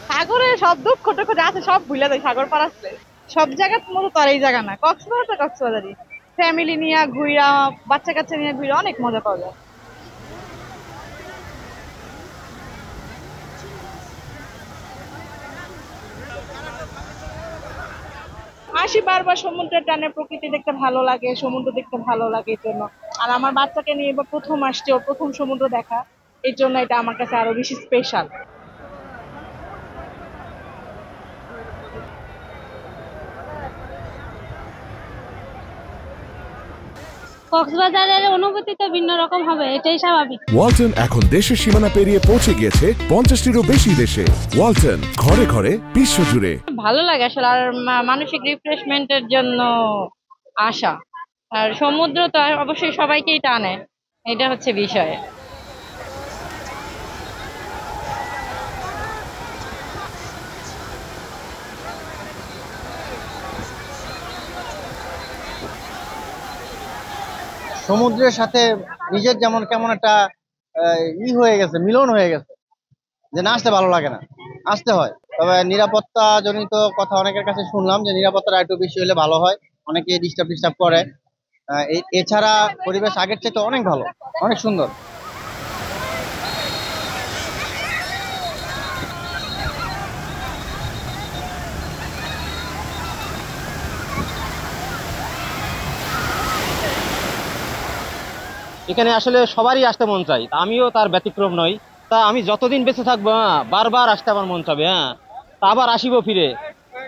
সাগরে সব দুঃখ টুঃখ যা আছে সব ভুলে যায় সাগর পার আসলে। সব জায়গার মতো তো আর এই জায়গা না, কক্সবাজার তো কক্সবাজারই। ফ্যামিলি নিয়ে ঘুরা, বাচ্চা কাচ্চা নিয়ে ঘুরা অনেক মজা পাওয়া যায়। আসি বারবার সমুদ্রের টানে, প্রকৃতি দেখতে ভালো লাগে, সমুদ্র দেখতে ভালো লাগে এই জন্য। আর আমার বাচ্চাকে নিয়ে এবার প্রথম আসছে, ওর প্রথম সমুদ্র দেখা, এই জন্য এটা আমার কাছে আরো বেশি স্পেশাল। কক্সবাজারের অনুভূতি তো ভিন্ন রকম হবে, এটাই স্বাভাবিক। ওয়ালটন এখন দেশের সীমানা পেরিয়ে পৌঁছে গিয়েছে 50টিরও বেশি দেশে। ওয়ালটন, ঘরে ঘরে বিশ্বজুড়ে। ভালো লাগে আসলে, আর মানসিক রিফ্রেশমেন্টের জন্য আসা। আর সমুদ্র তো অবশ্যই সবাইকেই টানে, এটা হচ্ছে বিষয়। সমুদ্রের সাথে নিজের যেমন কেমন একটা হয়ে গেছে, মিলন হয়ে গেছে, যে না আসতে ভালো লাগে না, আসতে হয়। তবে নিরাপত্তা জনিত কথা অনেকের কাছে শুনলাম যে নিরাপত্তাটা একটু বেশি হলে ভালো হয়, অনেকে ডিস্টার্ব ডিস্টার্ব করে। এছাড়া পরিবেশ আগের চেয়ে তো অনেক ভালো, অনেক সুন্দর। এখানে আসলে সবারই আসতে মন চাই, আমিও তার ব্যতিক্রম নই। তা আমি যতদিন বেঁচে থাকবো, বারবার আসতে আমার মন চাবে। তা আবার আসিব ফিরে,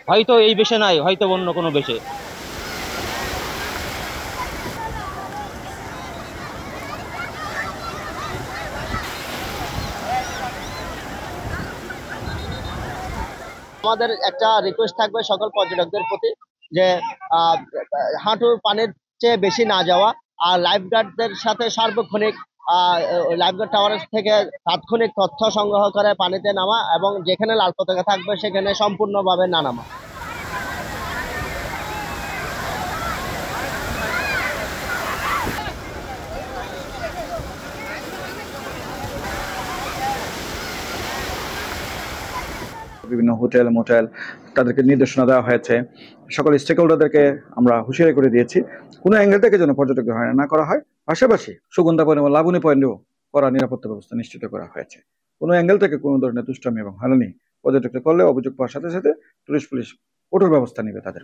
হয়তো এই বেশে নাই, হয়তো অন্য কোনো বেশে। আমাদের একটা রিকোয়েস্ট থাকবে সকল পর্যটকদের প্রতি, যে আহ, হাঁটুর পানির চেয়ে বেশি না যাওয়া, আর লাইফ গার্ডদের সাথে সার্বক্ষণিক লাইফ গার্ড টাওয়ার থেকে তাৎক্ষণিক তথ্য সংগ্রহ করে পানিতে নামা, এবং যেখানে লাল পতাকা থাকবে সেখানে সম্পূর্ণভাবে না নামা। বিভিন্ন হোটেল মোটেল তাদেরকে নির্দেশনা দেওয়া হয়েছে। সকল স্টেক হোল্ডারদেরকে আমরা হুঁশিয়ারি করে দিয়েছি কোনো অ্যাঙ্গেল থেকে যেন পর্যটকদের হয়রানি না করা হয়। পাশাপাশি সুগন্ধা পয়েন্ট এবং লাবণী পয়েন্টেও করা নিরাপত্তা ব্যবস্থা নিশ্চিত করা হয়েছে। কোনো অ্যাঙ্গেল থেকে কোনো ধরনের দুষ্টামি এবং হয়রানি পর্যটকদের করলে অভিযোগ পাওয়ার সাথে সাথে টুরিস্ট পুলিশ কঠোর ব্যবস্থা নেবে তাদের।